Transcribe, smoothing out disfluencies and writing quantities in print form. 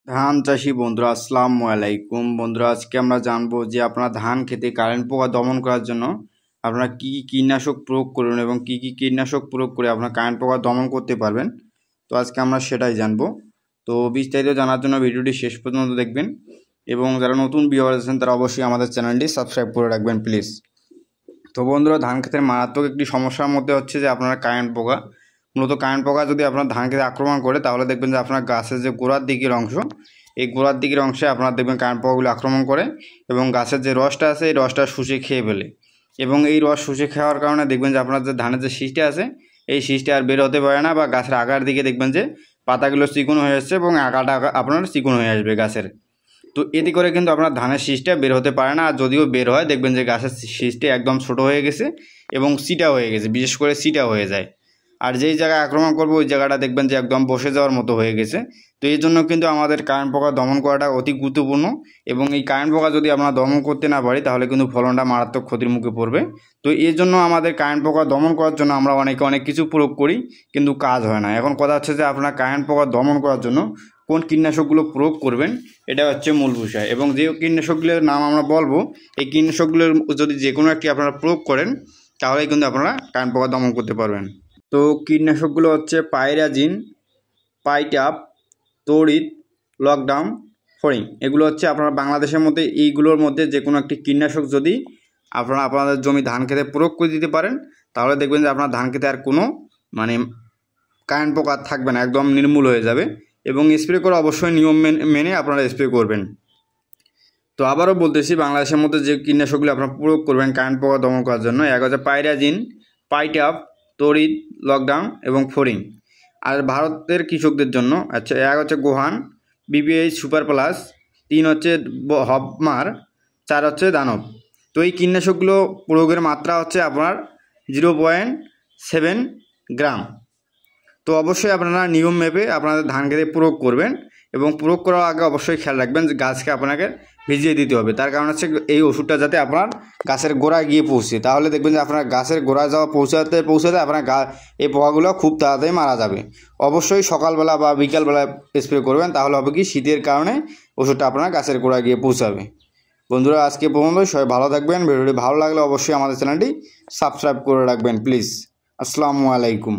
ধান চাষি বন্ধুরা আসসালামু আলাইকুম। বন্ধুরা আজকে আমরা জানবো যে আপনারা ধান খেতে কারেন্ট পোকা দমন করার জন্য আপনারা কি কি কীটনাশক প্রয়োগ করবেন এবং কি কি কীটনাশক প্রয়োগ করে আপনারা কারেন্ট পোকা দমন করতে পারবেন। তো আজকে আমরা সেটাই জানবো। তো বিস্তারিত জানার জন্য ভিডিওটি শেষ পর্যন্ত দেখবেন এবং যারা নতুন ভিউয়ার আছেন তারা অবশ্যই আমাদের চ্যানেলটি সাবস্ক্রাইব করে রাখবেন প্লিজ। তো বন্ধুরা ধান ক্ষেতের মারাত্মক একটি সমস্যার মধ্যে হচ্ছে যে আপনারা কারেন্ট পোকা, মূলত কারেন্ট পোকা যদি আপনার ধান খেতে আক্রমণ করে তাহলে দেখবেন যে আপনার গাছের যে গোড়ার দিকের অংশ, এই গোড়ার দিকের অংশে আপনারা দেখবেন কারেন্ট পোকাগুলো আক্রমণ করে এবং গাছের যে রসটা আছে এই রসটা শুষে খেয়ে ফেলে এবং এই রস শুষে খাওয়ার কারণে দেখবেন যে আপনার যে ধানের যে শীষটা আছে এই শীষটা আর বের হতে পারে না, বা গাছের আগার দিকে দেখবেন যে পাতাগুলো চিকন হয়ে আসছে এবং আগাটা আপনার চিকন হয়ে আসবে গাছের। তো এতে করে কিন্তু আপনার ধানের শীষটা বের হতে পারে না, আর যদিও বের হয় দেখবেন যে গাছের শীষটা একদম ছোট হয়ে গেছে এবং সিটা হয়ে গেছে, বিশেষ করে সিটা হয়ে যায়। আর যেই জায়গায় আক্রমণ করবে ওই জায়গাটা দেখবেন যে একদম বসে যাওয়ার মতো হয়ে গেছে। তো এই জন্য কিন্তু আমাদের কারেন্ট পোকা দমন করাটা অতি গুরুত্বপূর্ণ এবং এই কারেন্ট পোকা যদি আমরা দমন করতে না পারি তাহলে কিন্তু ফলনটা মারাত্মক ক্ষতির মুখে পড়বে। তো এই জন্য আমাদের কারেন্ট পোকা দমন করার জন্য আমরা অনেক কিছু প্রয়োগ করি কিন্তু কাজ হয় না। এখন কথা হচ্ছে যে আপনার কারেন্ট পোকা দমন করার জন্য কোন কীটনাশকগুলো প্রয়োগ করবেন, এটা হচ্ছে মূল বিষয়। এবং যে কীটনাশকগুলোর নাম আমরা বলবো এই কীটনাশকগুলোর যদি যে কোনো একটি আপনারা প্রয়োগ করেন তাহলেই কিন্তু আপনারা কারেন্ট পোকা দমন করতে পারবেন। তো কীটনাশকগুলো হচ্ছে পাইরাজিন, পাইটাপ, তড়িৎ, লকডাউন, ফড়িং। এগুলো হচ্ছে আপনারা বাংলাদেশের মধ্যে এইগুলোর মধ্যে যে কোনো একটি কীটনাশক যদি আপনারা আপনাদের জমি ধান খেতে প্রয়োগ করে দিতে পারেন তাহলে দেখবেন যে আপনার ধান খেতে আর কোনো কারেন্ট পোকা থাকবে না, একদম নির্মূল হয়ে যাবে। এবং স্প্রে করে অবশ্যই নিয়ম মেনে আপনারা স্প্রে করবেন। তো আবারও বলতেছি, বাংলাদেশের মধ্যে যে কীটনাশকগুলো আপনারা প্রয়োগ করবেন কারেন্ট পোকা দমন করার জন্য, এক হচ্ছে পাইরাজিন, পাইটাপ, তড়িৎ, লকডাউন এবং ফড়িং। আর ভারতের কৃষকদের জন্য আচ্ছা এক হচ্ছে গোহান, বিবিএইচ সুপার প্লাস, 3 হচ্ছে হবমার, 4 হচ্ছে দানব। তো এই কীটনাশকগুলো প্রয়োগের মাত্রা হচ্ছে আপনার 0.7 গ্রাম। তো অবশ্যই আপনারা নিয়ম মেপে আপনাদের ধান খেতে প্রয়োগ করবেন এবং প্রয়োগ করার আগে অবশ্যই খেয়াল রাখবেন যে গাছকে আপনাকে ভিজিয়ে দিতে হবে। তার কারণ হচ্ছে এই ওষুধটা যাতে আপনার গাছের গোড়ায় গিয়ে পৌঁছে, তাহলে দেখবেন যে আপনার গাছের গোড়ায় যাওয়া পৌঁছাতে আপনার এই পোকাগুলো খুব তাড়াতাড়ি মারা যাবে। অবশ্যই সকালবেলা বা বিকালবেলা স্প্রে করবেন, তাহলে হবে কি শীতের কারণে ওষুধটা আপনার গাছের গোড়ায় গিয়ে পৌঁছাবে। বন্ধুরা আজকে পর্যন্ত সবাই ভালো থাকবেন। ভিডিওটি ভালো লাগলে অবশ্যই আমাদের চ্যানেলটি সাবস্ক্রাইব করে রাখবেন প্লিজ। আসসালামু আলাইকুম।